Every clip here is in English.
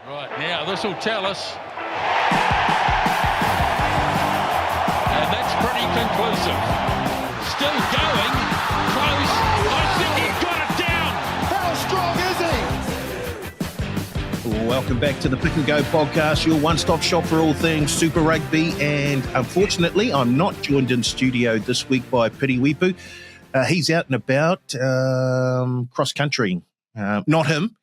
Right, now this will tell us. And that's pretty conclusive. Still going. Close. I think he's got it down. How strong is he? Welcome back to the Pick and Go podcast, your one-stop shop for all things Super Rugby. And unfortunately, I'm not joined in studio this week by Piri Wipu. He's out and about cross-country. Not him.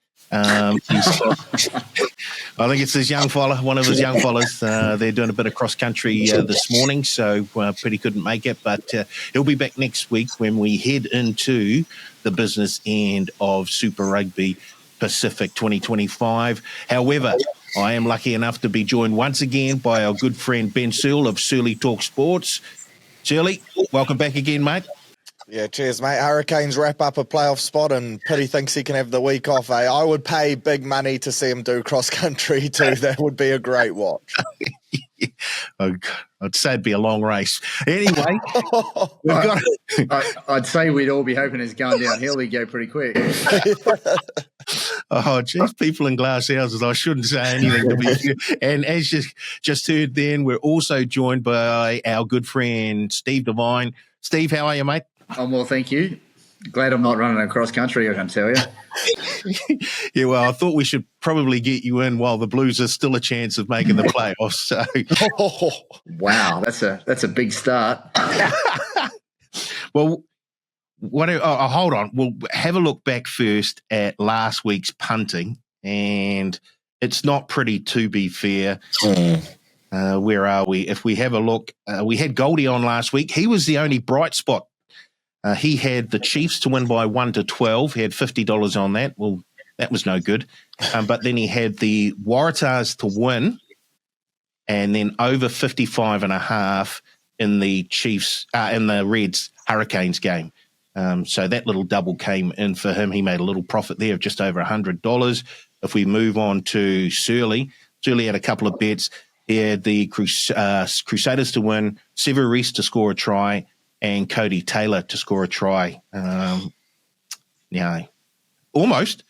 I think it's his young fella, one of his young fellas. They're doing a bit of cross-country this morning, so Piri couldn't make it. But he'll be back next week when we head into the business end of Super Rugby Pacific 2025. However, I am lucky enough to be joined once again by our good friend Ben Searle of Surly Talk Sports. Surly, welcome back again, mate. Yeah, cheers, mate. Hurricanes wrap up a playoff spot and Piri thinks he can have the week off, eh? I would pay big money to see him do cross-country too. That would be a great watch. I'd say it'd be a long race. Anyway, I'd say we'd all be hoping it's going downhill. He'd go pretty quick. Oh, geez, people in glass houses. I shouldn't say anything to be fair. And as you just heard then, we're also joined by our good friend Steve Devine. Steve, how are you, mate? I'm well, thank you. Glad I'm not running across country, I can tell you. Yeah, well, I thought we should probably get you in while the Blues are still a chance of making the playoffs. So, wow, that's a big start. Well, hold on. We'll have a look back first at last week's punting, and it's not pretty, to be fair. Where are we? If we have a look, we had Goldie on last week. He was the only bright spot. He had the Chiefs to win by 1-12. He had $50 on that. Well, that was no good. But then he had the Waratahs to win, and then over 55.5 in the Chiefs, in the Reds Hurricanes game. So that little double came in for him. He made a little profit there of just over $100. If we move on to Surly had a couple of bets. He had the Crusaders to win, Severis to score a try, and Cody Taylor to score a try. Almost.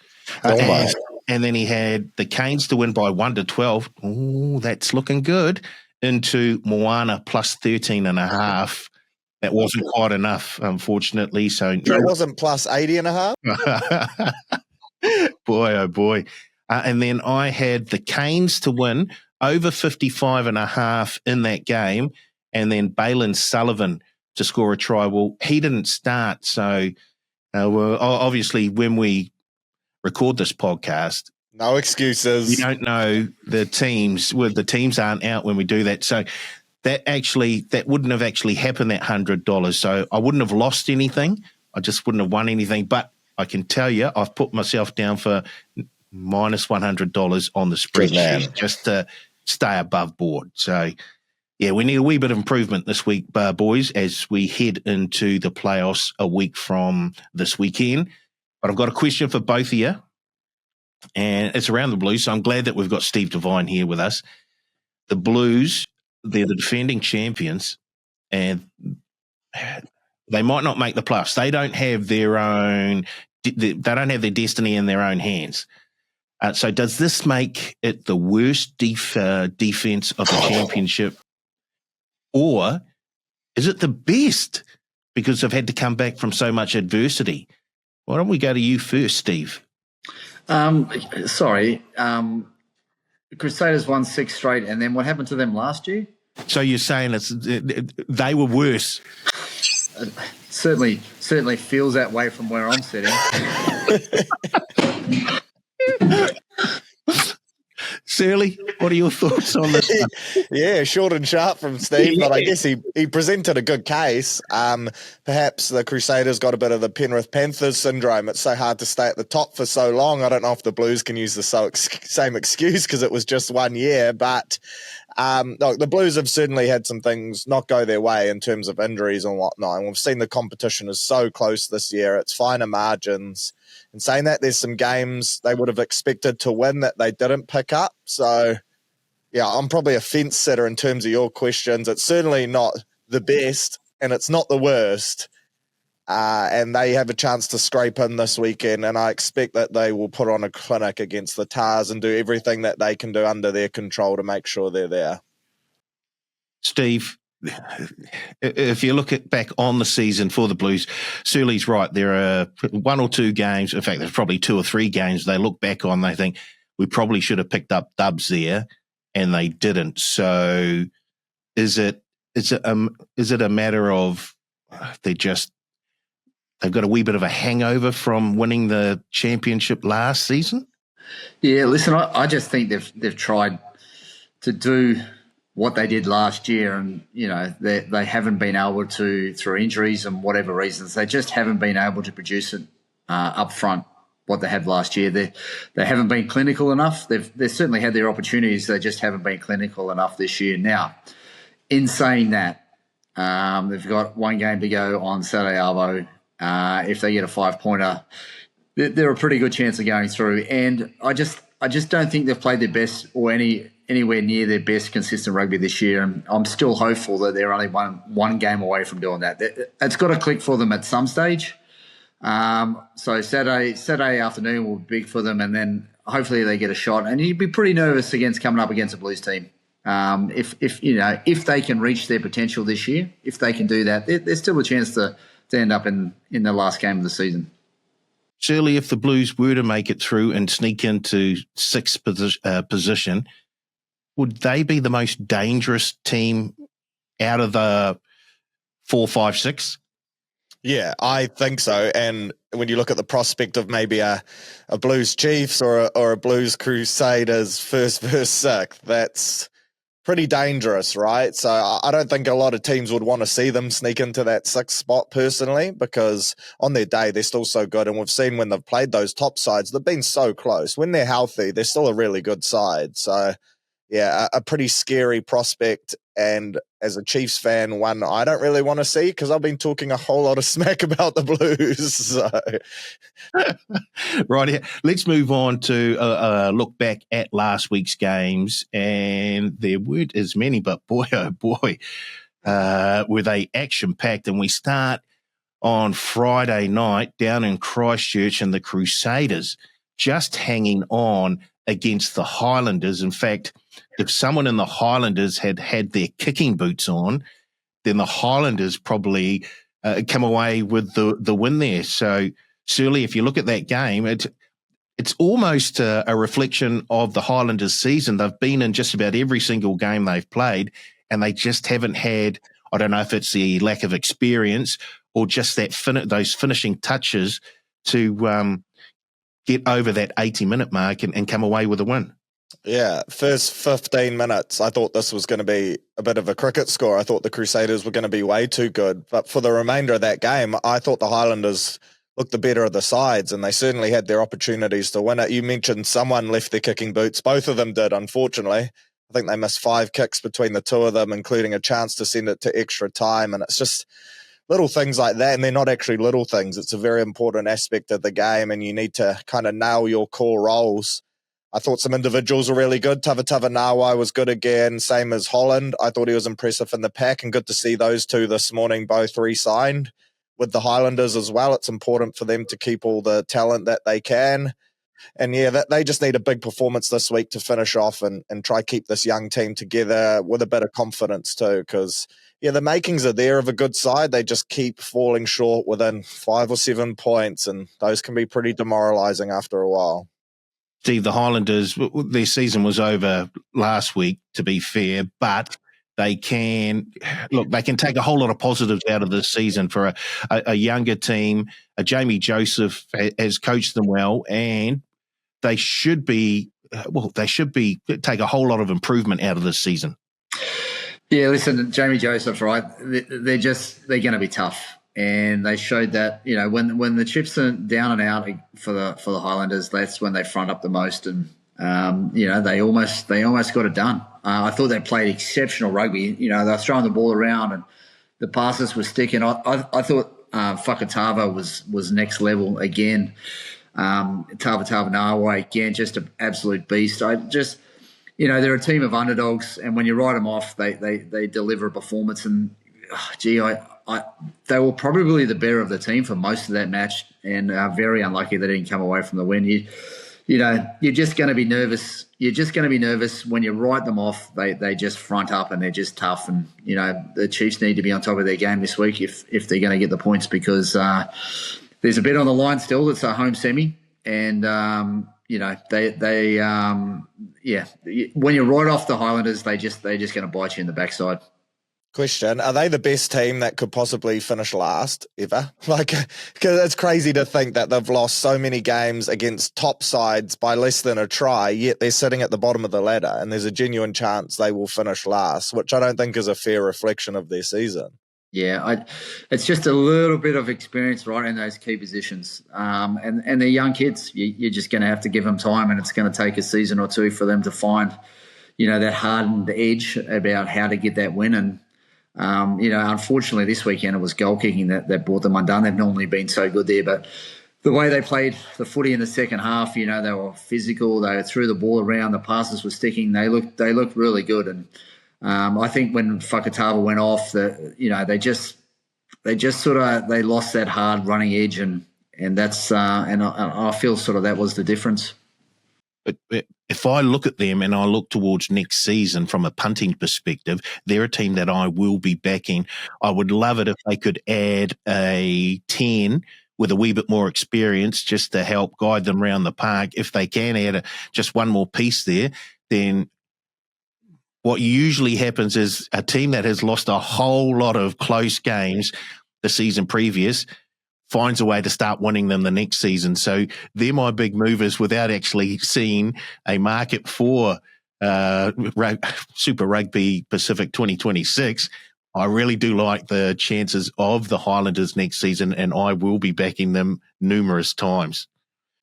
And then he had the Canes to win by 1-12. Oh, that's looking good. Into Moana plus 13.5. That wasn't quite enough, unfortunately. So it wasn't plus 80.5? Boy, oh boy. And then I had the Canes to win over 55.5 in that game, and then Balin Sullivan to score a try. Well, he didn't start, so obviously when we record this podcast, no excuses. We don't know the teams. Well, the teams aren't out when we do that, so that wouldn't have actually happened, that $100. So I wouldn't have lost anything. I just wouldn't have won anything. But I can tell you, I've put myself down for minus $100 on the spreadsheet just to stay above board. So, yeah, we need a wee bit of improvement this week, boys, as we head into the playoffs a week from this weekend. But I've got a question for both of you, and it's around the Blues, so I'm glad that we've got Steve Devine here with us. The Blues, they're the defending champions, and they might not make the playoffs. They don't have their own. They don't have their destiny in their own hands. So does this make it the worst defense of the championship, or is it the best because they've had to come back from so much adversity? Why don't we go to you first, Steve? The Crusaders won 6 straight, and then what happened to them last year? So you're saying they were worse? Certainly feels that way from where I'm sitting. Surly, what are your thoughts on this? Yeah, short and sharp from Steve, but I guess he presented a good case. Perhaps the Crusaders got a bit of the Penrith Panthers syndrome. It's so hard to stay at the top for so long. I don't know if the Blues can use the same excuse because it was just 1 year, but look, the Blues have certainly had some things not go their way in terms of injuries and whatnot. And we've seen the competition is so close this year. It's finer margins. And saying that, there's some games they would have expected to win that they didn't pick up. So, yeah, I'm probably a fence sitter in terms of your questions. It's certainly not the best, and it's not the worst. and they have a chance to scrape in this weekend, and I expect that they will put on a clinic against the Tars and do everything that they can do under their control to make sure they're there. Steve, if you look back on the season for the Blues, Surly's right. There are one or two games, in fact, there's probably two or three games they look back on, they think, we probably should have picked up dubs there, and they didn't. So is it a matter of they've got a wee bit of a hangover from winning the championship last season? Yeah, listen, I just think they've tried to do what they did last year, and they haven't been able to, through injuries and whatever reasons, they just haven't been able to produce it up front what they had last year. They haven't been clinical enough. They've certainly had their opportunities. They just haven't been clinical enough this year. Now, in saying that, they've got one game to go on Saturday Arvo. If they get a 5-pointer, they're a pretty good chance of going through. And I just don't think they've played their best or anywhere near their best consistent rugby this year. And I'm still hopeful that they're only one game away from doing that. It's got to click for them at some stage. So Saturday afternoon will be big for them, and then hopefully they get a shot. And you'd be pretty nervous coming up against a Blues team. If they can reach their potential this year, if they can do that, there's still a chance to end up in the last game of the season. Surely, if the Blues were to make it through and sneak into sixth position, would they be the most dangerous team out of the 4, 5, 6? Yeah, I think so. And when you look at the prospect of maybe a Blues Chiefs or a Blues Crusaders first versus sixth, that's pretty dangerous, right? So I don't think a lot of teams would want to see them sneak into that sixth spot personally, because on their day, they're still so good. And we've seen when they've played those top sides, they've been so close. When they're healthy, they're still a really good side. So yeah, a pretty scary prospect. And as a Chiefs fan, one I don't really want to see, because I've been talking a whole lot of smack about the Blues. So. Right here. Let's move on to look back at last week's games. And there weren't as many, but boy, oh boy, were they action-packed. And we start on Friday night down in Christchurch, and the Crusaders just hanging on against the Highlanders. In fact, if someone in the Highlanders had their kicking boots on, then the Highlanders probably come away with the win there. So, Surly, if you look at that game, it's almost a reflection of the Highlanders' season. They've been in just about every single game they've played, and they just haven't had, I don't know if it's the lack of experience or just that those finishing touches to get over that 80-minute mark and come away with a win. Yeah, first 15 minutes, I thought this was going to be a bit of a cricket score. I thought the Crusaders were going to be way too good. But for the remainder of that game, I thought the Highlanders looked the better of the sides, and they certainly had their opportunities to win it. You mentioned someone left their kicking boots. Both of them did, unfortunately. I think they missed 5 kicks between the two of them, including a chance to send it to extra time. And it's just little things like that, and they're not actually little things. It's a very important aspect of the game, and you need to kind of nail your core roles. I thought some individuals were really good. Tavatawa Nawai was good again, same as Holland. I thought he was impressive in the pack, and good to see those two this morning both re-signed with the Highlanders as well. It's important for them to keep all the talent that they can. And yeah, they just need a big performance this week to finish off and try keep this young team together with a bit of confidence too, because yeah, the makings are there of a good side. They just keep falling short within 5 or 7 points, and those can be pretty demoralising after a while. Steve, the Highlanders, their season was over last week, to be fair, but they can take a whole lot of positives out of this season for a younger team. Jamie Joseph has coached them well, and they should take a whole lot of improvement out of this season. Yeah, listen, Jamie Joseph, right? They're going to be tough, and they showed that. When the chips are down and out for the Highlanders, that's when they front up the most, and they almost got it done. I thought they played exceptional rugby. They were throwing the ball around, and the passes were sticking. I thought Whakatava was next level again. Tavatawa Nawai again, just an absolute beast. They're a team of underdogs, and when you write them off, they deliver a performance. And they were probably the better of the team for most of that match, and very unlucky they didn't come away from the win. You're just going to be nervous. You're just going to be nervous when you write them off. They just front up and they're just tough. And the Chiefs need to be on top of their game this week if they're going to get the points, because there's a bit on the line still. It's a home semi, and when you write off the Highlanders, they're just going to bite you in the backside. Question: are they the best team that could possibly finish last ever? Because it's crazy to think that they've lost so many games against top sides by less than a try, yet they're sitting at the bottom of the ladder, and there's a genuine chance they will finish last, which I don't think is a fair reflection of their season. Yeah, it's just a little bit of experience right in those key positions, and they're young kids. You're just going to have to give them time, and it's going to take a season or two for them to find, that hardened edge about how to get that win. And unfortunately, this weekend it was goal kicking that brought them undone. They've normally been so good there, but the way they played the footy in the second half, they were physical. They threw the ball around. The passes were sticking. They looked really good. And I think when Fakatava went off, they lost that hard running edge, and that's and I feel sort of that was the difference. But if I look at them and I look towards next season from a punting perspective, they're a team that I will be backing. I would love it if they could add a 10 with a wee bit more experience just to help guide them around the park. If they can add just one more piece there, then what usually happens is a team that has lost a whole lot of close games the season previous finds a way to start winning them the next season. So they're my big movers without actually seeing a market for Super Rugby Pacific 2026. I really do like the chances of the Highlanders next season, and I will be backing them numerous times.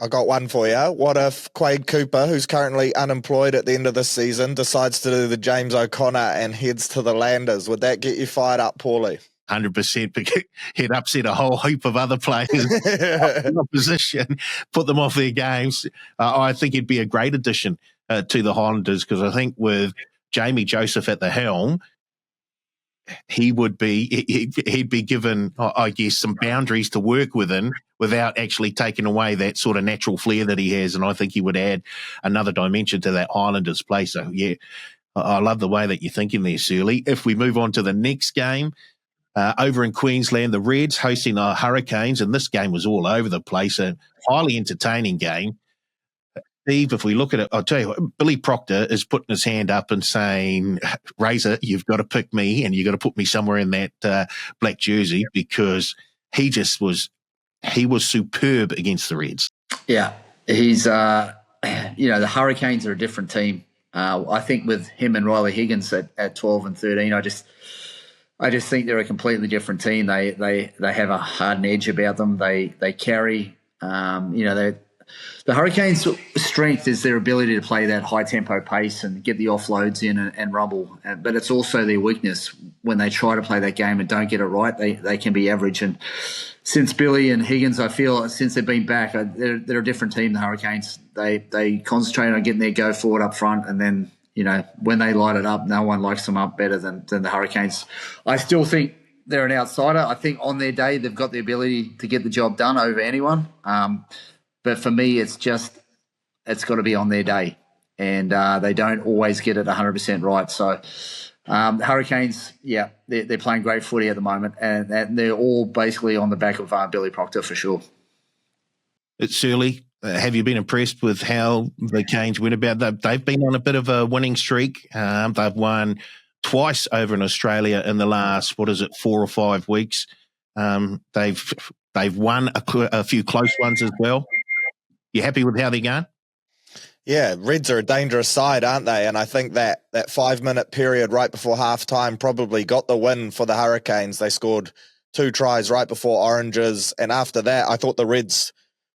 I got one for you. What if Quade Cooper, who's currently unemployed at the end of this season, decides to do the James O'Connor and heads to the Landers? Would that get you fired up, Paulie? 100%, because he'd upset a whole heap of other players in the opposition, put them off their games. I think he'd be a great addition to the Highlanders, because I think with Jamie Joseph at the helm, he'd be given, I guess, some boundaries to work within without actually taking away that sort of natural flair that he has. And I think he would add another dimension to that Highlanders play. So, yeah, I love the way that you're thinking there, Shirley. If we move on to the next game, over in Queensland, the Reds hosting the Hurricanes, and this game was all over the place, a highly entertaining game. Steve, if we look at it, I'll tell you what, Billy Proctor is putting his hand up and saying, Razor, you've got to pick me and you've got to put me somewhere in that black jersey, because he was superb against the Reds. Yeah, he's, the Hurricanes are a different team. I think with him and Riley Higgins at 12 and 13, I just think they're a completely different team. They have a hardened edge about them. They carry, the Hurricanes' strength is their ability to play that high-tempo pace and get the offloads in and rumble. But it's also their weakness when they try to play that game and don't get it right. They can be average. And since Billy and Higgins, I feel, since they've been back, they're a different team, the Hurricanes. They concentrate on getting their go forward up front, and then, when they light it up, no one likes them up better than the Hurricanes. I still think they're an outsider. I think on their day they've got the ability to get the job done over anyone. But for me, it's got to be on their day, and they don't always get it 100% right. So the Hurricanes, yeah, they're playing great footy at the moment, and they're all basically on the back of Billy Proctor for sure. It's Shirley. Have you been impressed with how the Canes went about that? They've been on a bit of a winning streak. They've won twice over in Australia in the last, 4 or 5 weeks. They've won a few close ones as well. You happy with how they're going? Yeah, Reds are a dangerous side, aren't they? And I think that 5-minute period right before halftime probably got the win for the Hurricanes. They scored 2 tries right before Oranges. And after that, I thought the Reds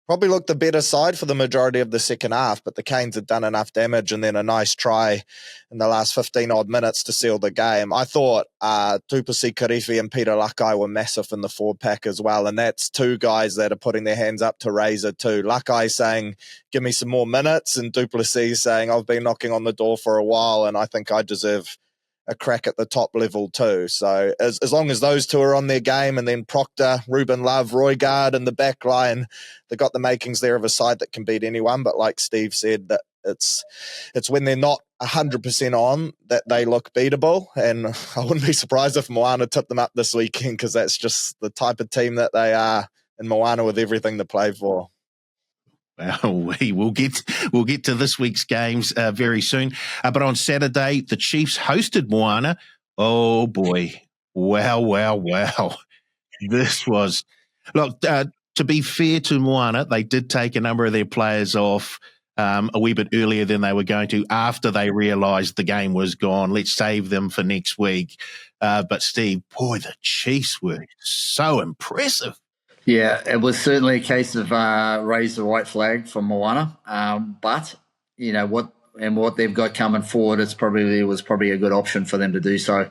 probably looked the better side for the majority of the second half, but the Canes had done enough damage, and then a nice try in the last 15-odd minutes to seal the game. I thought Tupasi Karifi and Peter Lakai were massive in the forward pack as well, and that's 2 guys that are putting their hands up to Razor too. Lakai saying, give me some more minutes, and Duplessis saying, I've been knocking on the door for a while, and I think I deserve a crack at the top level too. So as long as those two are on their game, and then Proctor, Ruben Love, Roygaard in the back line, they've got the makings there of a side that can beat anyone. But like Steve said, that it's when they're not 100% on that they look beatable. And I wouldn't be surprised if Moana tipped them up this weekend, because that's just the type of team that they are in Moana, with everything to play for. Well, we'll get to this week's games very soon. But on Saturday, the Chiefs hosted Moana. Oh, boy. Wow. This was... Look, to be fair to Moana, they did take a number of their players off a wee bit earlier than they were going to, after they realised the game was gone. Let's save them for next week. But, Steve, boy, the Chiefs were so impressive. Yeah, it was certainly a case of raise the white flag for Moana. But you know what they've got coming forward, it was probably a good option for them to do so.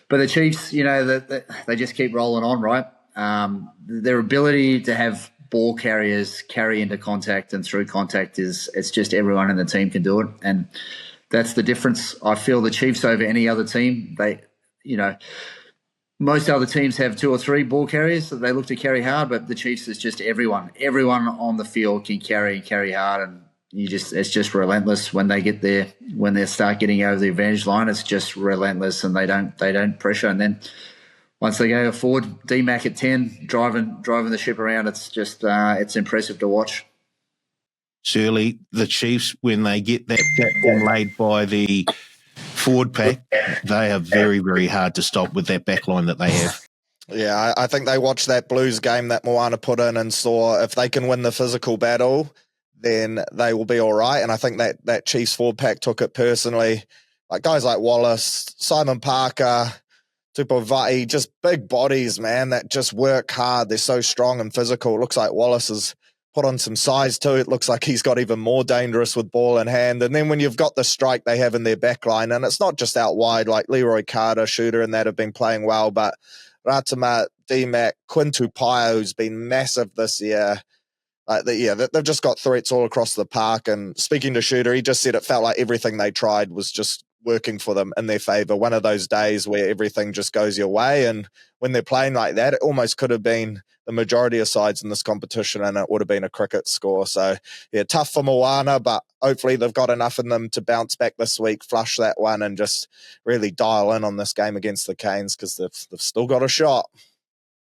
But the Chiefs, you know, they just keep rolling on, right? Their ability to have ball carriers carry into contact and through contact it's just everyone in the team can do it, and that's the difference. I feel the Chiefs over any other team. Most other teams have 2 or 3 ball carriers that they look to carry hard, but the Chiefs is just everyone. Everyone on the field can carry hard, and it's just relentless when they get there. When they start getting over the advantage line, it's just relentless, and they don't pressure. And then once they go forward, D-Mac at 10, driving the ship around, it's just it's impressive to watch. Surely the Chiefs, when they get that platform laid by the forward pack, they are very, very hard to stop with that back line that they have. Yeah, I think they watched that Blues game that Moana put in and saw if they can win the physical battle, then they will be all right. And I think that Chiefs forward pack took it personally. Like guys like Wallace, Simon Parker, Tupavai, just big bodies, man, that just work hard. They're so strong and physical. It looks like Wallace has put on some size too. It looks like he's got even more dangerous with ball in hand. And then when you've got the strike they have in their back line, and it's not just out wide, like Leroy Carter, Shooter, and that have been playing well, but Ratama, D-Mac, Quintu Paio, who's been massive this year. They've just got threats all across the park. And speaking to Shooter, he just said it felt like everything they tried was just working for them in their favour. One of those days where everything just goes your way. And when they're playing like that, it almost could have been the majority of sides in this competition, and it would have been a cricket score. So, yeah, tough for Moana, but hopefully they've got enough in them to bounce back this week, flush that one, and just really dial in on this game against the Canes, because they've still got a shot.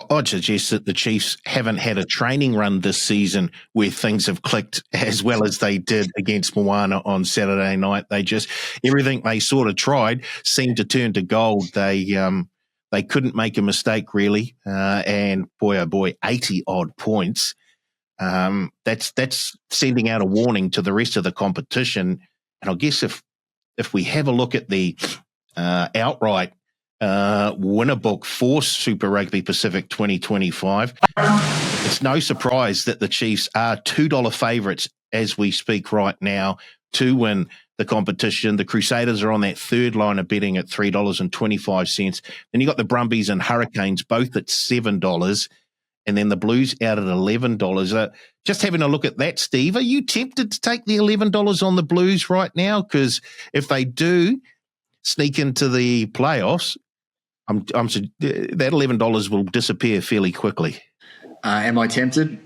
I'd suggest that the Chiefs haven't had a training run this season where things have clicked as well as they did against Moana on Saturday night. Everything they sort of tried seemed to turn to gold. They couldn't make a mistake really, and boy oh boy, 80-odd points. That's sending out a warning to the rest of the competition. And I guess if we have a look at the outright winner book for Super Rugby Pacific 2025, it's no surprise that the Chiefs are $2 favourites as we speak right now to win the competition. The Crusaders are on that third line of betting at $3.25. Then you got the Brumbies and Hurricanes both at $7, and then the Blues out at $11. Just having a look at that, Steve, are you tempted to take the $11 on the Blues right now? Because if they do sneak into the playoffs, that $11 will disappear fairly quickly. Am I tempted?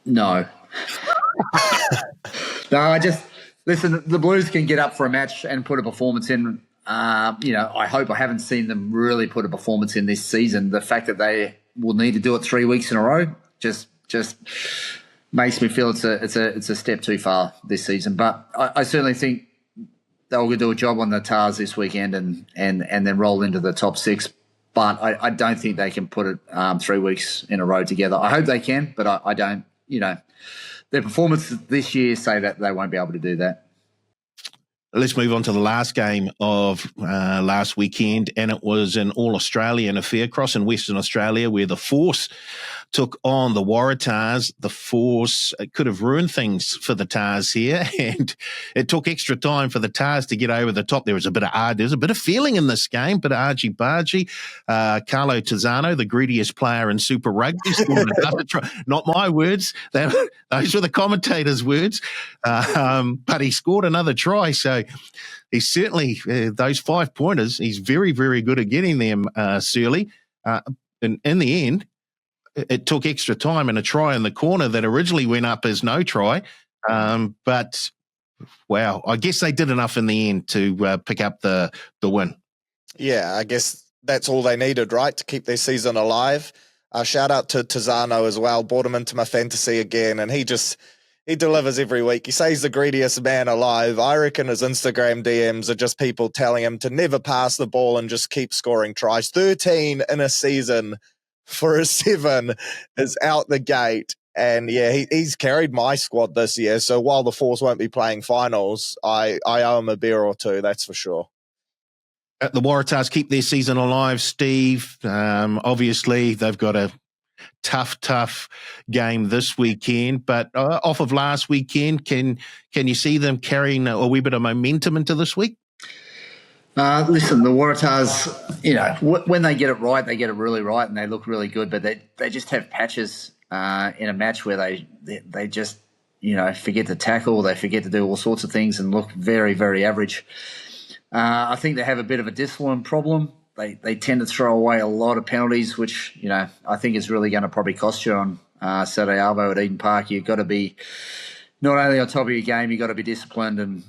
No. No, listen, the Blues can get up for a match and put a performance in. I haven't seen them really put a performance in this season. The fact that they will need to do it 3 weeks in a row just makes me feel it's a step too far this season. But I certainly think they'll do a job on the Tars this weekend and then roll into the top 6. But I don't think they can put it 3 weeks in a row together. I hope they can, but I don't. Their performance this year say that they won't be able to do that. Let's move on to the last game of last weekend, and it was an all-Australian affair across in Western Australia where the Force took on the Waratahs. The force could have ruined things for the Tars here, and it took extra time for the Tars to get over the top. There was a bit of feeling in this game, but argy-bargy. Carlo Tizzano, the greediest player in Super Rugby, scored another try. Not my words. Those were the commentators' words. But he scored another try, so he's certainly, those 5-pointers, he's very, very good at getting them, Surly. And in the end, it took extra time and a try in the corner that originally went up as no try. But, wow, I guess they did enough in the end to pick up the win. Yeah, I guess that's all they needed, right, to keep their season alive. Shout out to Tizzano as well. Brought him into my fantasy again, and he delivers every week. He says he's the greediest man alive. I reckon his Instagram DMs are just people telling him to never pass the ball and just keep scoring tries. 13 in a season for a 7 is out the gate. And yeah, he's carried my squad this year. So while the Force won't be playing finals, I owe him a beer or two, that's for sure. The Waratahs keep their season alive, Steve. Obviously, they've got a tough game this weekend, but off of last weekend, can you see them carrying a wee bit of momentum into this week? Listen, the Waratahs, when they get it right, they get it really right, and they look really good. But they just have patches in a match where they just forget to tackle, they forget to do all sorts of things, and look very, very average. I think they have a bit of a discipline problem. They tend to throw away a lot of penalties, which, I think is really going to probably cost you on Saturday Arvo at Eden Park. You've got to be not only on top of your game, you've got to be disciplined, and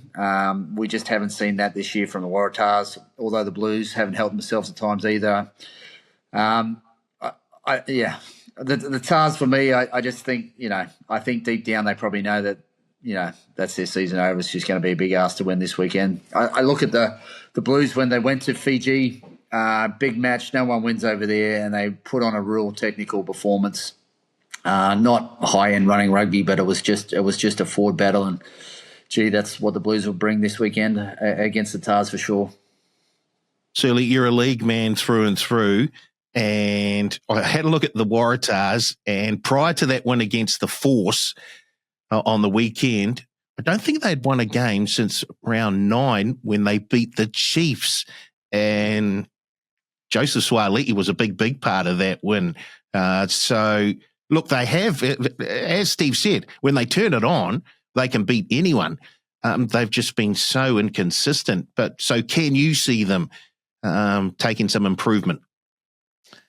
we just haven't seen that this year from the Waratahs, although the Blues haven't helped themselves at times either. The Tars, for me, I just think, I think deep down they probably know that, that's their season over. It's just going to be a big ask to win this weekend. I look at the Blues when they went to Fiji, big match, no one wins over there, and they put on a real technical performance. Not high-end running rugby, but it was just a forward battle, and gee, that's what the Blues will bring this weekend against the Tars for sure. Surly, you're a league man through and through, and I had a look at the Waratahs, and prior to that win against the Force on the weekend, I don't think they'd won a game since round 9 when they beat the Chiefs, and Joseph Suaalii was a big part of that win. So, look, they have, as Steve said, when they turn it on, they can beat anyone. They've just been so inconsistent. But so can you see them taking some improvement?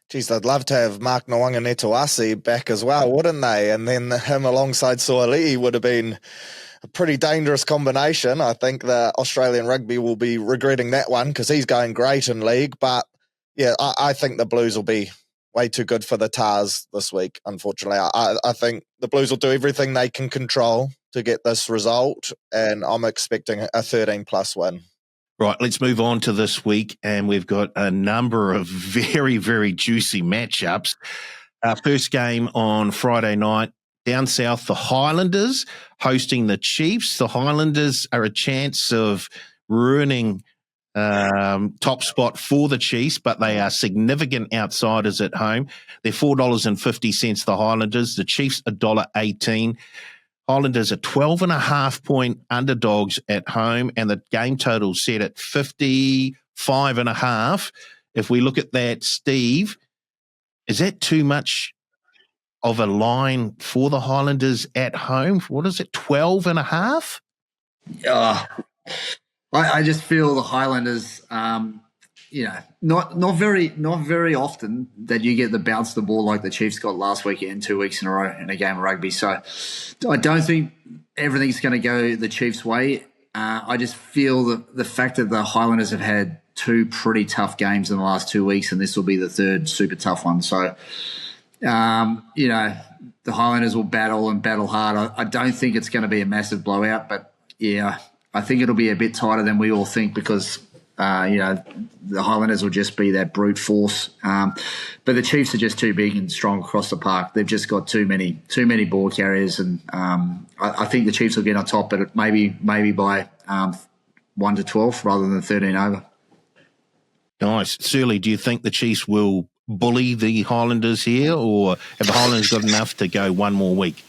Geez, they'd love to have Mark Nawanga-Netuasi back as well, wouldn't they? And then him alongside Suaalii would have been a pretty dangerous combination. I think the Australian rugby will be regretting that one because he's going great in league. But yeah, I think the Blues will be way too good for the Tars this week, unfortunately. I think the Blues will do everything they can control to get this result, and I'm expecting a 13-plus win. Right, let's move on to this week, and we've got a number of very, very juicy matchups. Our first game on Friday night, down south, the Highlanders hosting the Chiefs. The Highlanders are a chance of ruining top spot for the Chiefs, but they are significant outsiders at home. They're $4.50, the Highlanders. The Chiefs, $1.18. Highlanders are 12.5-point underdogs at home, and the game total set at 55.5. If we look at that, Steve, is that too much of a line for the Highlanders at home? What is it, 12.5? I just feel the Highlanders, not very often that you get the bounce the ball like the Chiefs got last weekend, 2 weeks in a row in a game of rugby. So I don't think everything's going to go the Chiefs' way. I just feel that the fact that the Highlanders have had 2 pretty tough games in the last 2 weeks, and this will be the 3rd super tough one. So, the Highlanders will battle hard. I don't think it's going to be a massive blowout, but yeah, I think it'll be a bit tighter than we all think because, the Highlanders will just be that brute force. But the Chiefs are just too big and strong across the park. They've just got too many ball carriers, and I think the Chiefs will get on top, but maybe by 1-12 rather than 13 over. Nice. Surly, do you think the Chiefs will bully the Highlanders here, or have the Highlanders got enough to go one more week?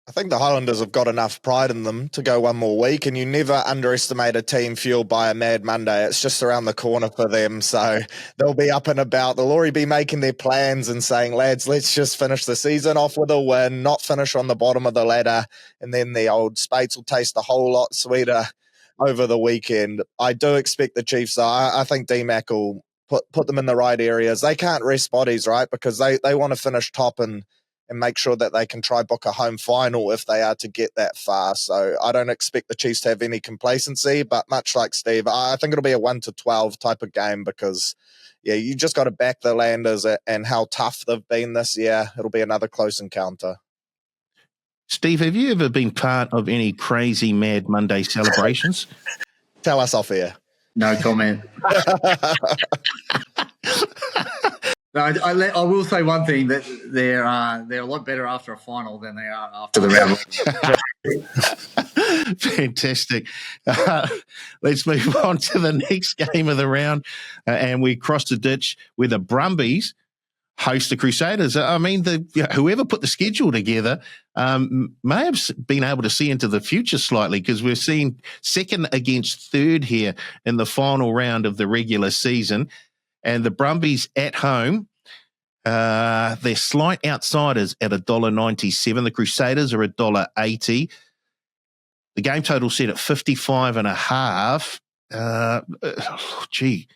I think the Highlanders have got enough pride in them to go one more week, and you never underestimate a team fueled by a Mad Monday. It's just around the corner for them, so they'll be up and about. They'll already be making their plans and saying, lads, let's just finish the season off with a win, not finish on the bottom of the ladder, and then the old Spates will taste a whole lot sweeter over the weekend. I do expect the Chiefs, I think D-Mac will put them in the right areas. They can't rest bodies, right, because they want to finish top and make sure that they can try book a home final if they are to get that far. So I don't expect the Chiefs to have any complacency, but much like Steve, I think it'll be a 1-12 type of game because, yeah, you just got to back the Landers and how tough they've been this year. It'll be another close encounter. Steve, have you ever been part of any crazy Mad Monday celebrations? Tell us off air. No comment. No, I will say one thing, that they're a lot better after a final than they are after the round. Fantastic. Let's move on to the next game of the round, and we cross the ditch where the Brumbies host the Crusaders. I mean, whoever put the schedule together may have been able to see into the future slightly, because we're seeing second against third here in the final round of the regular season. And the Brumbies at home, they're slight outsiders at $1.97. The Crusaders are $1.80. The game total set at 55.5. Gee,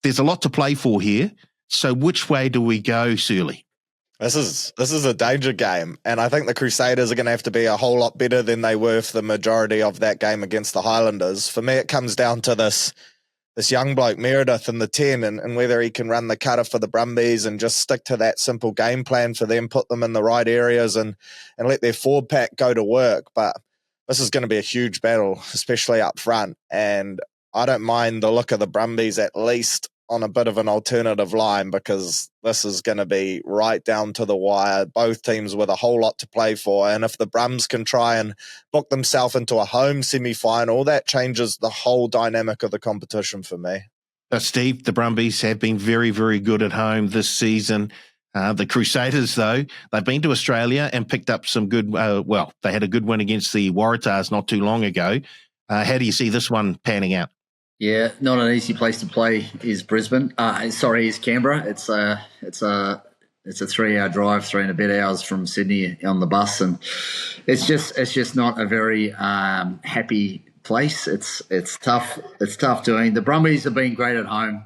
there's a lot to play for here. So which way do we go, Surly? This is a danger game, and I think the Crusaders are going to have to be a whole lot better than they were for the majority of that game against the Highlanders. For me, it comes down to this young bloke, Meredith, in the 10, and whether he can run the cutter for the Brumbies and just stick to that simple game plan for them, put them in the right areas and let their forward pack go to work. But this is going to be a huge battle, especially up front. And I don't mind the look of the Brumbies at least on a bit of an alternative line, because this is going to be right down to the wire. Both teams with a whole lot to play for. And if the Brums can try and book themselves into a home semi-final, that changes the whole dynamic of the competition for me. Steve, the Brumbies have been very, very good at home this season. The Crusaders, though, they've been to Australia and picked up some good, they had a good win against the Waratahs not too long ago. How do you see this one panning out? Yeah, not an easy place to play is Brisbane. Is Canberra. It's a 3-hour drive, 3.5 hours from Sydney on the bus, and it's just not a very happy place. It's tough. It's tough doing. The Brumbies have been great at home.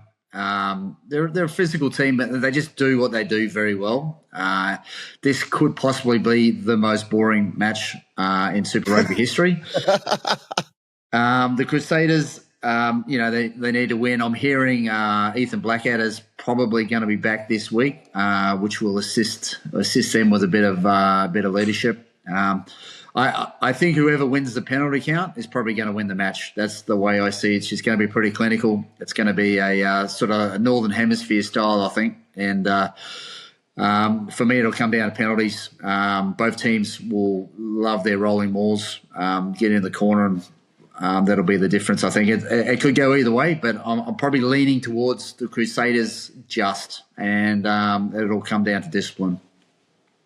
They're a physical team, but they just do what they do very well. This could possibly be the most boring match in Super Rugby history. The Crusaders. They need to win. I'm hearing Ethan Blackadder's probably going to be back this week, which will assist them with a bit of leadership. I think whoever wins the penalty count is probably going to win the match. That's the way I see it. It's just going to be pretty clinical. It's going to be a sort of a Northern Hemisphere style, I think. And for me, it'll come down to penalties. Both teams will love their rolling mauls, get in the corner, and that'll be the difference. I think it could go either way, but I'm probably leaning towards the Crusaders and it'll come down to discipline.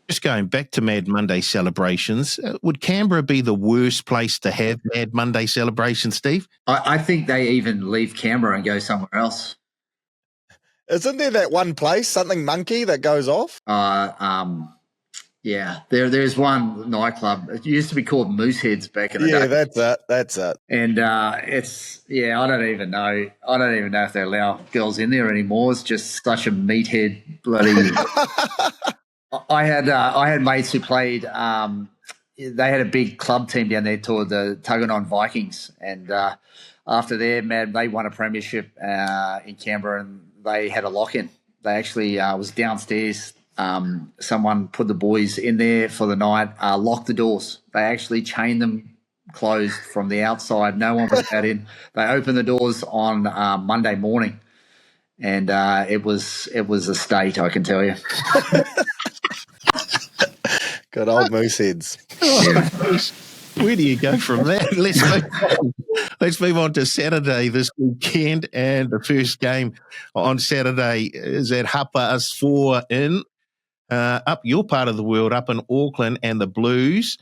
Just going back to Mad Monday celebrations, would Canberra be the worst place to have Mad Monday celebrations, Steve? I think they even leave Canberra and go somewhere else. Isn't there that one place, something monkey, that goes off? Yeah, there's one nightclub. It used to be called Mooseheads back in the day. Yeah, that's it. And I don't even know. I don't even know if they allow girls in there anymore. It's just such a meathead bloody. I had mates who played. They had a big club team down there called the Tuggeranong Vikings, and after they won a premiership in Canberra, and they had a lock-in. They actually was downstairs. Someone put the boys in there for the night, locked the doors. They actually chained them closed from the outside. No one was allowed in. They opened the doors on Monday morning, and it was a state, I can tell you. Good old Mooseheads. Where do you go from that? Let's move on to Saturday this weekend. And the first game on Saturday is at Hapa's 4 in up your part of the world, up in Auckland, and the Blues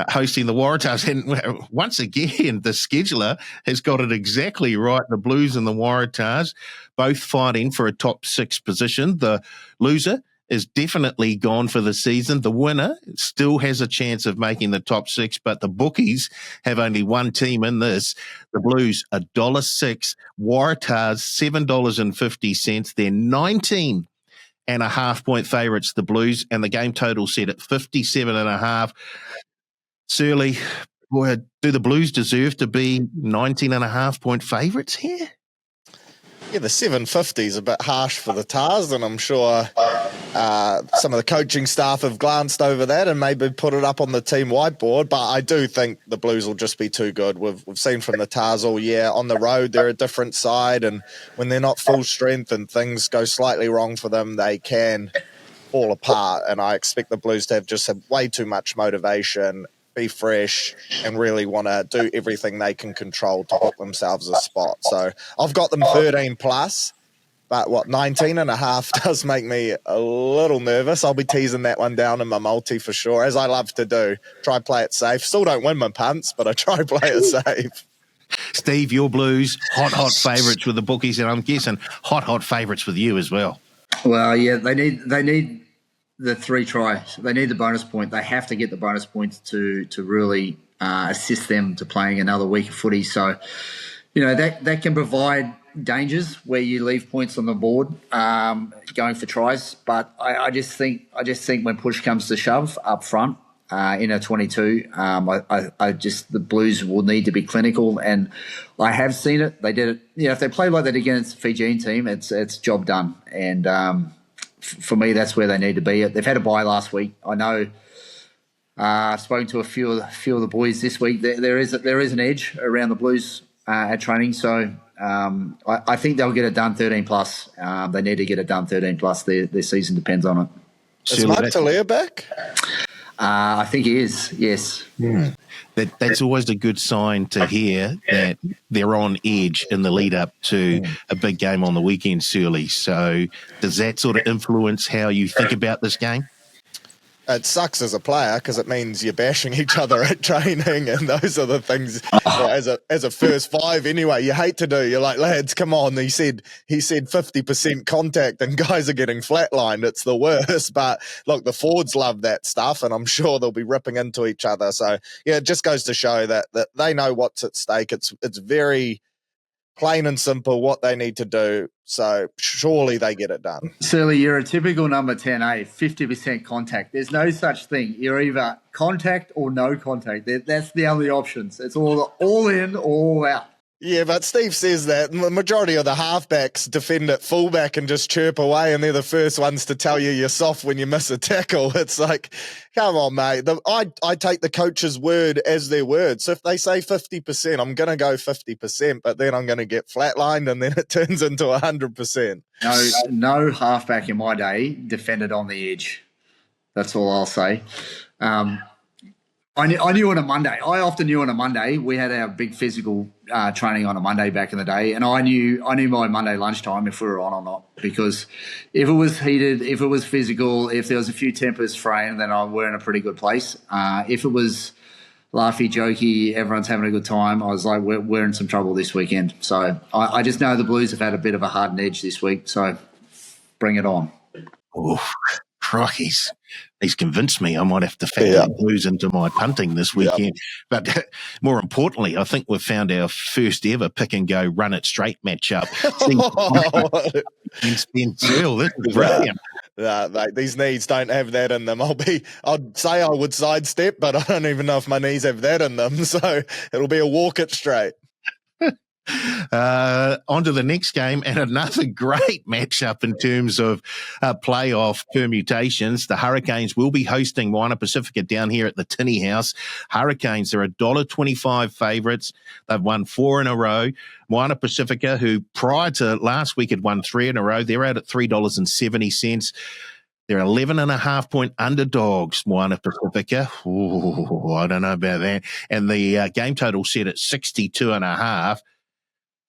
hosting the Waratahs. And once again, the scheduler has got it exactly right. The Blues and the Waratahs both fighting for a top 6 position. The loser is definitely gone for the season. The winner still has a chance of making the top 6, but the bookies have only one team in this. The Blues, $1.06. Waratahs, $7.50. They're 19.5-point favourites, the Blues, and the game total set at 57.5. Surly, boy, do the Blues deserve to be 19.5-point favourites here? Yeah, the 750 is a bit harsh for the Tars, and I'm sure some of the coaching staff have glanced over that and maybe put it up on the team whiteboard, but I do think the Blues will just be too good. We've seen from the Tars all year, on the road they're a different side, and when they're not full strength and things go slightly wrong for them, they can fall apart, and I expect the Blues to have way too much motivation, be fresh, and really want to do everything they can control to hook themselves a spot. So I've got them 13 plus, but 19.5 does make me a little nervous. I'll be teasing that one down in my multi for sure, as I love to do. Try play it safe. Still don't win my punts, but I try play it safe. Steve, your Blues, hot favourites with the bookies, and I'm guessing hot favourites with you as well. Well, yeah, they need the 3 tries. They need the bonus point. They have to get the bonus points to really assist them to playing another week of footy. So, that can provide dangers where you leave points on the board going for tries. But I just think when push comes to shove up front in a 22, the Blues will need to be clinical. And I have seen it. They did it. If they play like that against the Fijian team, it's job done. And for me, that's where they need to be. They've had a bye last week. I know. I've spoken to a few of the boys this week. There is an edge around the Blues at training, so I think they'll get it done 13 plus. They need to get it done 13 plus. Their season depends on it. Is Mark Talia back? I think he is. Yes. Yeah. That's always a good sign to hear that they're on edge in the lead up to a big game on the weekend, Surly. So does that sort of influence how you think about this game? It sucks as a player because it means you're bashing each other at training, and those are the things as a first 5 anyway you hate to do. You're like, lads, come on. He said 50% contact and guys are getting flatlined. It's the worst. But look, the forwards love that stuff, and I'm sure they'll be ripping into each other. So yeah, it just goes to show that they know what's at stake. It's very plain and simple what they need to do. So surely they get it done. Surly, you're a typical number 10A, 50% contact. There's no such thing. You're either contact or no contact. That's the only options. It's all in, all out. Yeah, but Steve says that the majority of the halfbacks defend at fullback and just chirp away, and they're the first ones to tell you you're soft when you miss a tackle. It's like, come on, mate. I take the coach's word as their word. So if they say 50%, I'm going to go 50%, but then I'm going to get flatlined, and then it turns into 100%. No halfback in my day defended on the edge. That's all I'll say. I knew on a Monday. I often knew on a Monday. We had our big physical training on a Monday back in the day, and I knew my Monday lunchtime if we were on or not, because if it was heated, if it was physical, if there was a few tempers fraying, then we're in a pretty good place. If it was laughy, jokey, everyone's having a good time, I was like, we're in some trouble this weekend. So I just know the Blues have had a bit of a hardened edge this week, so bring it on. Oh, crikeys. He's convinced me I might have to factor the Blues into my punting this weekend. But more importantly, I think we've found our first ever pick and go run it straight matchup. This is brilliant. Mate, these knees don't have that in them. I'd say I would sidestep, but I don't even know if my knees have that in them. So it'll be a walk it straight. On to the next game, and another great matchup in terms of playoff permutations. The Hurricanes will be hosting Moana Pasifika down here at the Tinny House. Hurricanes are $1.25 favourites. They've won 4 in a row. Moana Pasifika, who prior to last week had won 3 in a row, they're out at $3.70. They're 11.5-point underdogs, Moana Pasifika. Ooh, I don't know about that. And the game total set at 62.5.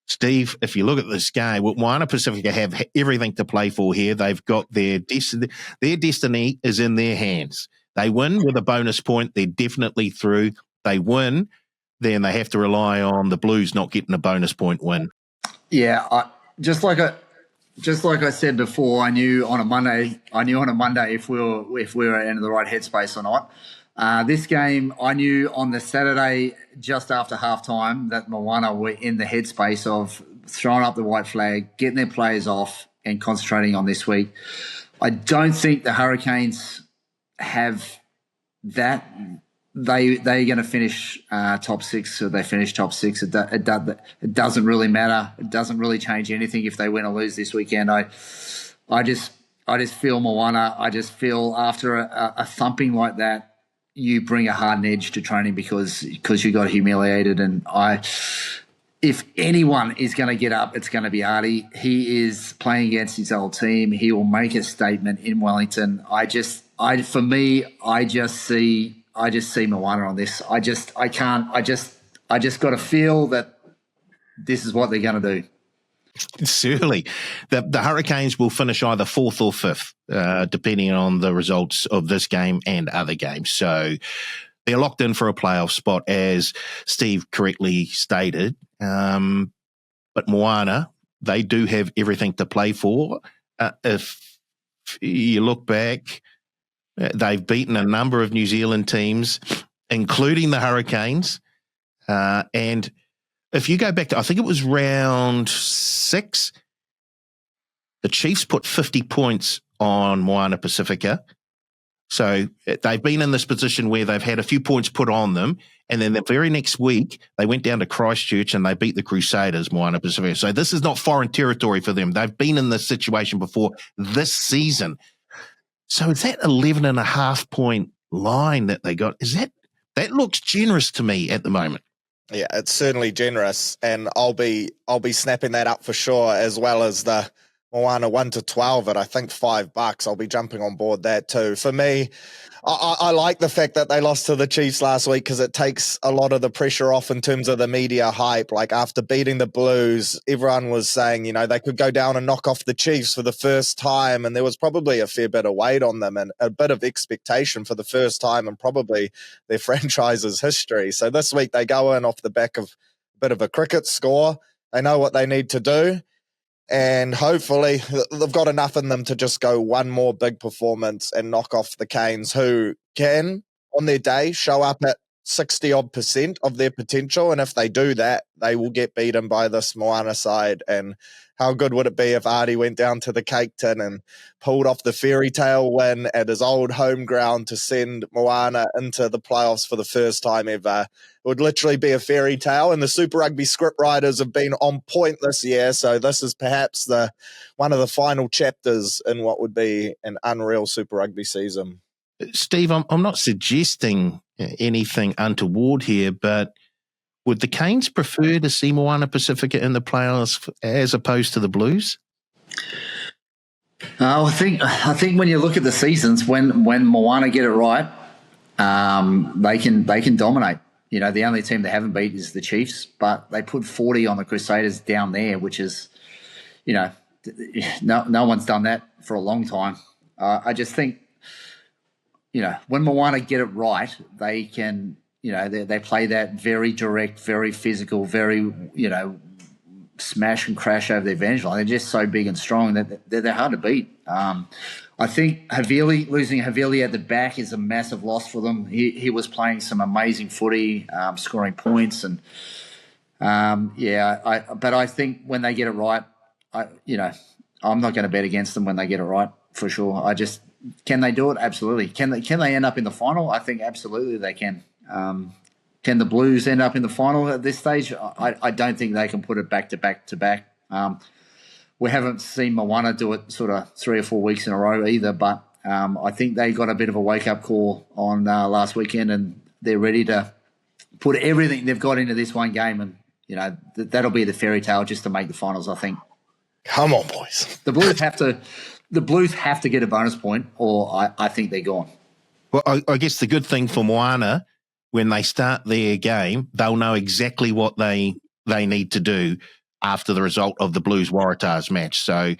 Steve, if you look at this game, Moana Pasifika have everything to play for here. They've got their destiny. Their destiny is in their hands. They win with a bonus point. They're definitely through. They win, then they have to rely on the Blues not getting a bonus point win. Yeah, just like I said before, I knew on a Monday if we were in the right headspace or not. This game, I knew on the Saturday just after halftime that Moana were in the headspace of throwing up the white flag, getting their players off, and concentrating on this week. I don't think the Hurricanes have that. They're going to finish top six, so they finish top six. It doesn't really matter. It doesn't really change anything if they win or lose this weekend. I just feel Moana. I just feel after a thumping like that, you bring a hardened edge to training because you got humiliated. And if anyone is going to get up, it's going to be Artie. He is playing against his old team. He will make a statement in Wellington. I just see Moana on this. I just got to feel that this is what they're going to do. Certainly. The Hurricanes will finish either fourth or fifth, depending on the results of this game and other games. So they're locked in for a playoff spot, as Steve correctly stated. But Moana, they do have everything to play for. If you look back, they've beaten a number of New Zealand teams, including the Hurricanes. And if you go back to, I think it was round 6, the Chiefs put 50 points on Moana Pasifika. So they've been in this position where they've had a few points put on them. And then the very next week, they went down to Christchurch and they beat the Crusaders, Moana Pasifika. So this is not foreign territory for them. They've been in this situation before this season. So is that 11.5-point line that they got? That looks generous to me at the moment? Yeah, it's certainly generous, and I'll be snapping that up for sure, as well as the Moana 1 to 12 at I think $5. I'll be jumping on board that too. For me, I like the fact that they lost to the Chiefs last week because it takes a lot of the pressure off in terms of the media hype. Like after beating the Blues, everyone was saying, they could go down and knock off the Chiefs for the first time. And there was probably a fair bit of weight on them and a bit of expectation for the first time and probably their franchise's history. So this week they go in off the back of a bit of a cricket score. They know what they need to do. And hopefully they've got enough in them to just go one more big performance and knock off the Canes, who can, on their day, show up at 60-odd% of their potential. And if they do that, they will get beaten by this Moana side. And how good would it be if Artie went down to the Cake Tin and pulled off the fairy tale win at his old home ground to send Moana into the playoffs for the first time ever? It would literally be a fairy tale, and the Super Rugby scriptwriters have been on point this year, so this is perhaps one of the final chapters in what would be an unreal Super Rugby season. Steve, I'm not suggesting anything untoward here, but would the Canes prefer to see Moana Pasifika in the playoffs as opposed to the Blues? I think when you look at the seasons, when Moana get it right, they can dominate. The only team they haven't beat is the Chiefs, but they put 40 on the Crusaders down there, which is, no one's done that for a long time. I just think, when Moana get it right, they can. They play that very direct, very physical, very, smash and crash over the advantage line. They're just so big and strong that they're hard to beat. I think losing Havili at the back is a massive loss for them. He was playing some amazing footy, scoring points. And, but I think when they get it right, I'm not going to bet against them when they get it right, for sure. Can they do it? Absolutely. Can they end up in the final? I think absolutely they can. Can the Blues end up in the final at this stage? I don't think they can put it back to back to back. We haven't seen Moana do it sort of 3 or 4 weeks in a row either, but I think they got a bit of a wake-up call on last weekend, and they're ready to put everything they've got into this one game, and that'll be the fairy tale just to make the finals, I think. Come on, boys. The Blues have to the Blues have to get a bonus point, or I think they're gone. Well, I guess the good thing for Moana, when they start their game, they'll know exactly what they need to do after the result of the Blues Waratahs match. So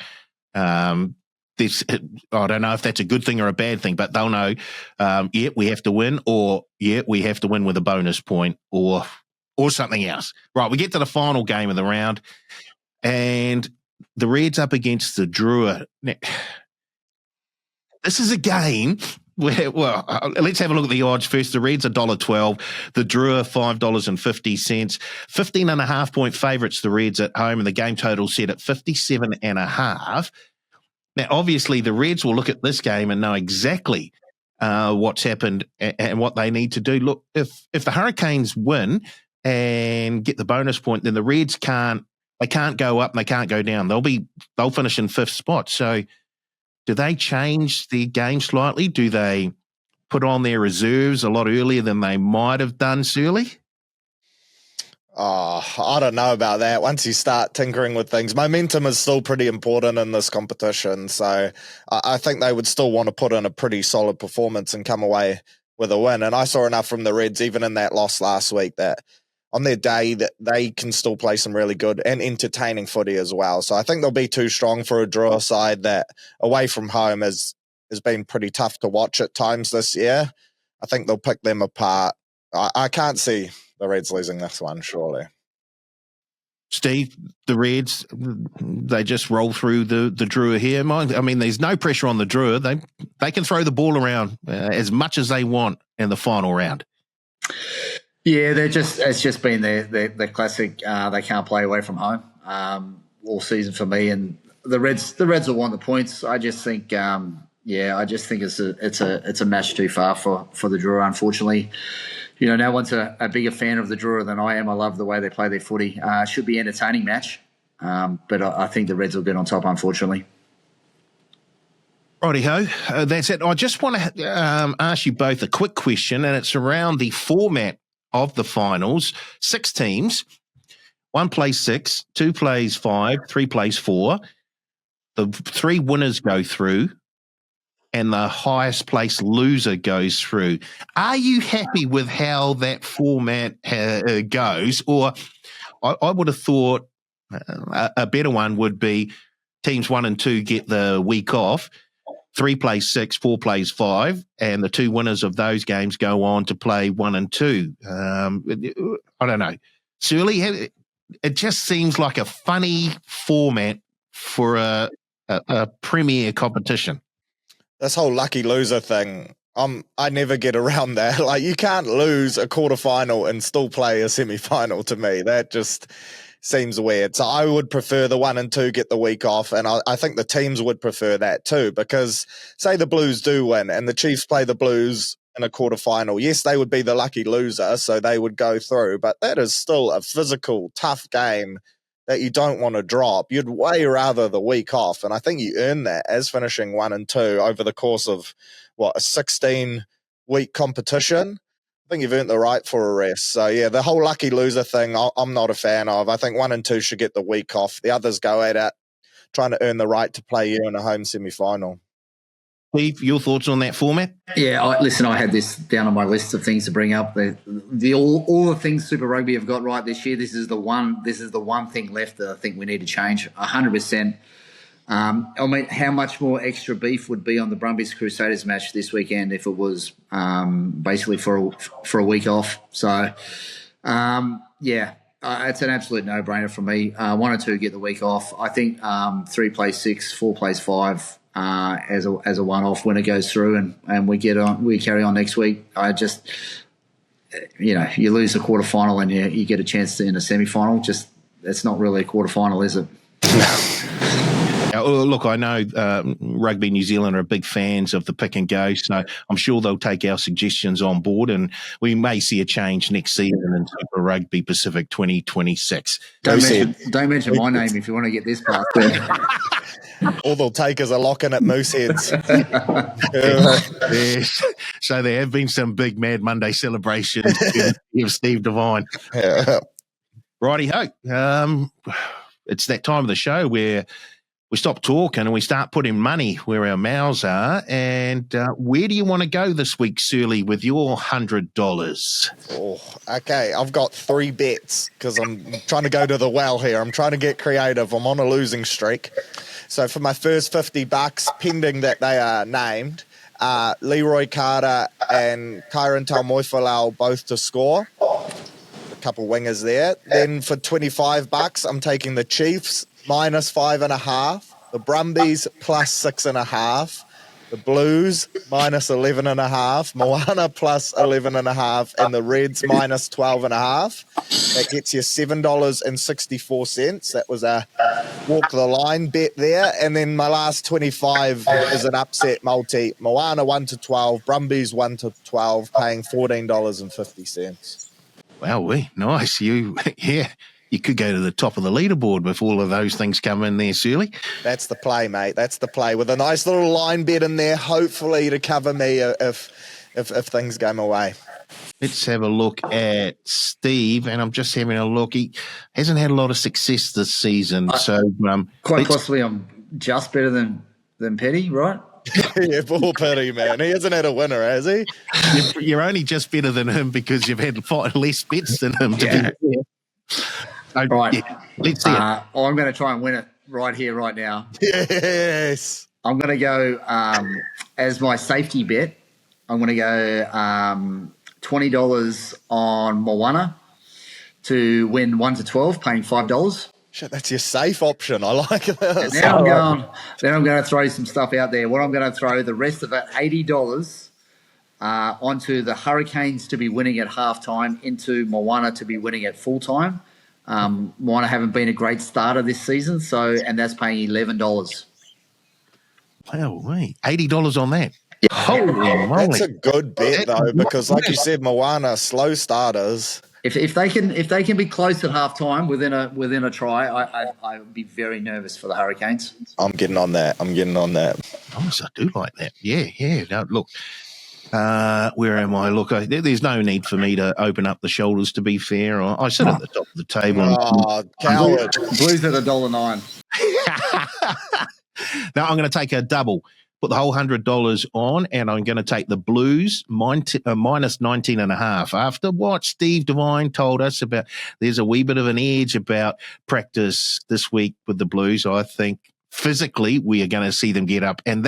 this, I don't know if that's a good thing or a bad thing, but they'll know, we have to win, or we have to win with a bonus point, or something else. Right, we get to the final game of the round, and the Reds up against the Drua. Now, this is a game where, let's have a look at the odds first. The Reds are $1.12, the Drua $5.50. 15.5-point favourites, the Reds at home, and the game total set at 57.5. Now, obviously, the Reds will look at this game and know exactly what's happened and what they need to do. Look, if the Hurricanes win and get the bonus point, then the Reds can't go up and they can't go down. They'll finish in fifth spot. So do they change their game slightly? Do they put on their reserves a lot earlier than they might have done, Surly? Oh, I don't know about that. Once you start tinkering with things, momentum is still pretty important in this competition. So I think they would still want to put in a pretty solid performance and come away with a win. And I saw enough from the Reds, even in that loss last week, that on their day that they can still play some really good and entertaining footy as well. So I think they'll be too strong for a draw side that away from home has been pretty tough to watch at times this year. I think they'll pick them apart. I can't see the Reds losing this one, surely. Steve, the Reds, they just roll through the Drua here. I mean, there's no pressure on the Drua. They can throw the ball around as much as they want in the final round. Yeah, it's just been the classic. They can't play away from home all season for me, and the Reds will want the points. I just think, it's a match too far for the Drua, unfortunately. You know, no one's a bigger fan of the Drua than I am. I love the way they play their footy. Should be an entertaining match, but I think the Reds will get on top, unfortunately. Righty-ho, that's it. I just want to ask you both a quick question, and it's around the format of the finals. 6 teams, 1 plays 6, 2 plays 5, 3 plays 4. The 3 winners go through, and the highest placed loser goes through. Are you happy with how that format goes? Or I would have thought a better one would be teams 1 and 2 get the week off, 3 plays 6, 4 plays 5, and the 2 winners of those games go on to play 1 and 2. I don't know. Surly, it just seems like a funny format for a premier competition. This whole lucky loser thing, I never get around that. Like, you can't lose a quarterfinal and still play a semi-final to me. That just seems weird. So I would prefer the 1 and 2 get the week off, and I think the teams would prefer that too, because say the Blues do win and the Chiefs play the Blues in a quarterfinal, yes, they would be the lucky loser, so they would go through, but that is still a physical, tough game that you don't want to drop. You'd way rather the week off, and I think you earn that as finishing 1 and 2 over the course of, a 16-week competition. I think you've earned the right for a rest. So, yeah, the whole lucky loser thing, I'm not a fan of. I think 1 and 2 should get the week off. The others go at it, trying to earn the right to play you in a home semi-final. Steve, your thoughts on that format? Yeah, I had this down on my list of things to bring up. All the things Super Rugby have got right this year. This is the one thing left that I think we need to change 100%. I mean, how much more extra beef would be on the Brumbies Crusaders match this weekend if it was basically for a week off? So, it's an absolute no-brainer for me. 1 or 2 get the week off. I think 3 plays 6, 4 plays 5. As a one-off winner goes through and we carry on next week. I just, you lose a quarterfinal and you get a chance to in a semi-final. Just, it's not really a quarterfinal, is it? Look, I know Rugby New Zealand are big fans of the pick and go, so I'm sure they'll take our suggestions on board, and we may see a change next season in Super Rugby Pacific 2026. Don't mention my name if you want to get this part. All they'll take is a lock-in at Mooseheads. Yes. So there have been some big Mad Monday celebrations of Steve Devine. Yeah. Righty-ho. It's that time of the show where we stop talking and we start putting money where our mouths are. And where do you want to go this week, Surly, with your $100? Oh, okay. I've got 3 bets because I'm trying to go to the well here. I'm trying to get creative. I'm on a losing streak. So for my first $50, pending that they are named, Leroy Carter and Kyron Talmoifalau both to score. A couple wingers there. Then for $25, I'm taking the Chiefs -5.5, the Brumbies +6.5, the Blues -11.5, Moana +11.5, and the Reds -12.5. That gets you $7.64. That was a walk the line bet there. And then my last 25 is an upset multi. Moana 1-12, Brumbies 1-12, paying $14.50. Wow, nice. You could go to the top of the leaderboard with all of those things come in there, Surly. That's the play, mate. That's the play, with a nice little line bet in there, hopefully to cover me if things go my way. Let's have a look at Steve, and I'm just having a look. He hasn't had a lot of success this season, so quite possibly I'm just better than Petty, right? Yeah, poor Petty, man. He hasn't had a winner, has he? You're only just better than him because you've had less bets than him. To be fair. Right. Yeah, let's see it. I'm going to try and win it right here, right now. Yes. I'm going to go as my safety bet. I'm going to go $20 on Moana to win 1-12, paying $5. Shit, that's your safe option. I like that. Then I'm going to throw some stuff out there. What I'm going to throw the rest of that $80 onto the Hurricanes to be winning at halftime, into Moana to be winning at full time. Moana haven't been a great starter this season, and that's paying $11. Wow, $80 on that. Yeah. Holy moly. That's a good bet though, because like you said, Moana slow starters. If they can be close at halftime within a try, I would be very nervous for the Hurricanes. I'm getting on that. Nice, I do like that. Yeah. Now, look, where am I? Look, there's no need for me to open up the shoulders, to be fair. I sit at the top of the table. Oh, coward. Blues at $1.09. Now I'm going to take a double. Put the whole $100 on, and I'm going to take the Blues -19.5. After what Steve Devine told us about, there's a wee bit of an edge about practice this week with the Blues. I think physically we are going to see them get up, and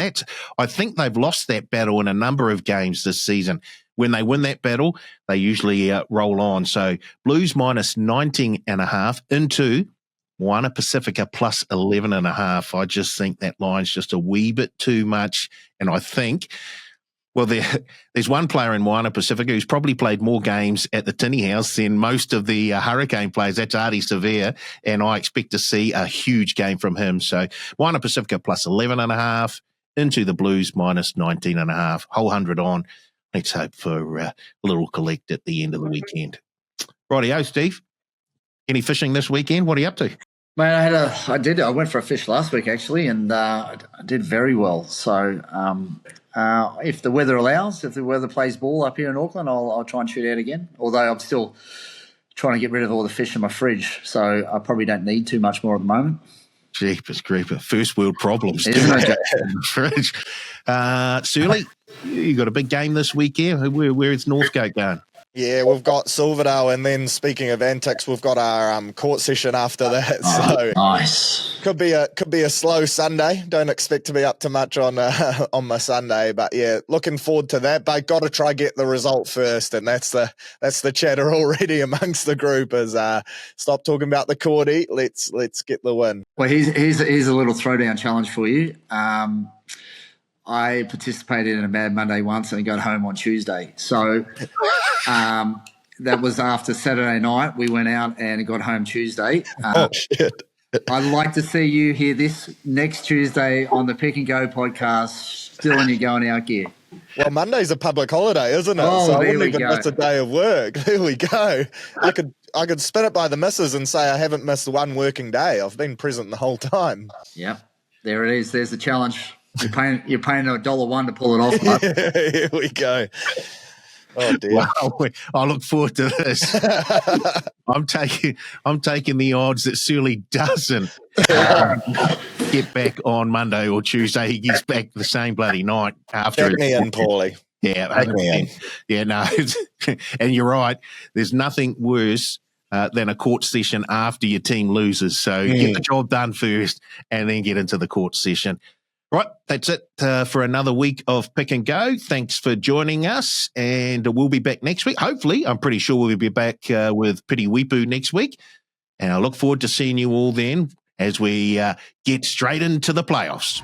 I think they've lost that battle in a number of games this season. When they win that battle, they usually roll on. So Blues -19.5 into Moana Pasifika +11.5. I just think that line's just a wee bit too much. And I think, well, there's one player in Moana Pasifika who's probably played more games at the Tinny House than most of the Hurricane players. That's Artie Severe. And I expect to see a huge game from him. So Moana Pasifika +11.5 into the Blues -19.5. Whole 100 on. Let's hope for a little collect at the end of the weekend. Rightio, Steve. Any fishing this weekend? What are you up to? Mate, I went for a fish last week actually, and I did very well. So if the weather allows, if the weather plays ball up here in Auckland, I'll try and shoot out again. Although I'm still trying to get rid of all the fish in my fridge, so I probably don't need too much more at the moment. Jeepers creeper. First world problems. Isn't it? Fridge. Surly, you got a big game this weekend. Where is Northcote going? Yeah, we've got Silverdale, and then speaking of antics, we've got our court session after that. So nice. Could be a slow Sunday. Don't expect to be up to much on my Sunday, but yeah, looking forward to that. But got to try get the result first, and that's the chatter already amongst the group. Is stop talking about the courty. Let's get the win. Well, here's a little throwdown challenge for you. I participated in a Mad Monday once and got home on Tuesday. So that was after Saturday night. We went out and got home Tuesday. Oh, shit. I'd like to see you hear this next Tuesday on the Pick and Go podcast, still in your going out gear. Well, Monday's a public holiday, isn't it? Oh, so I there wouldn't we even go. miss a day of work. There we go. I could spin it by the missus and say I haven't missed one working day. I've been present the whole time. Yep. There it is. There's the challenge. You're paying $1 to pull it off. Mate. Here we go. Oh dear. Wow, I look forward to this. I'm taking the odds that Surly doesn't get back on Monday or Tuesday. He gets back the same bloody night after. Take me in, Paulie. Yeah, Take me in. Yeah, no, and you're right. There's nothing worse than a court session after your team loses. So get the job done first and then get into the court session. Right, that's it for another week of Pick and Go. Thanks for joining us, and we'll be back next week. Hopefully, I'm pretty sure we'll be back with Piti Wipu next week, and I look forward to seeing you all then as we get straight into the playoffs.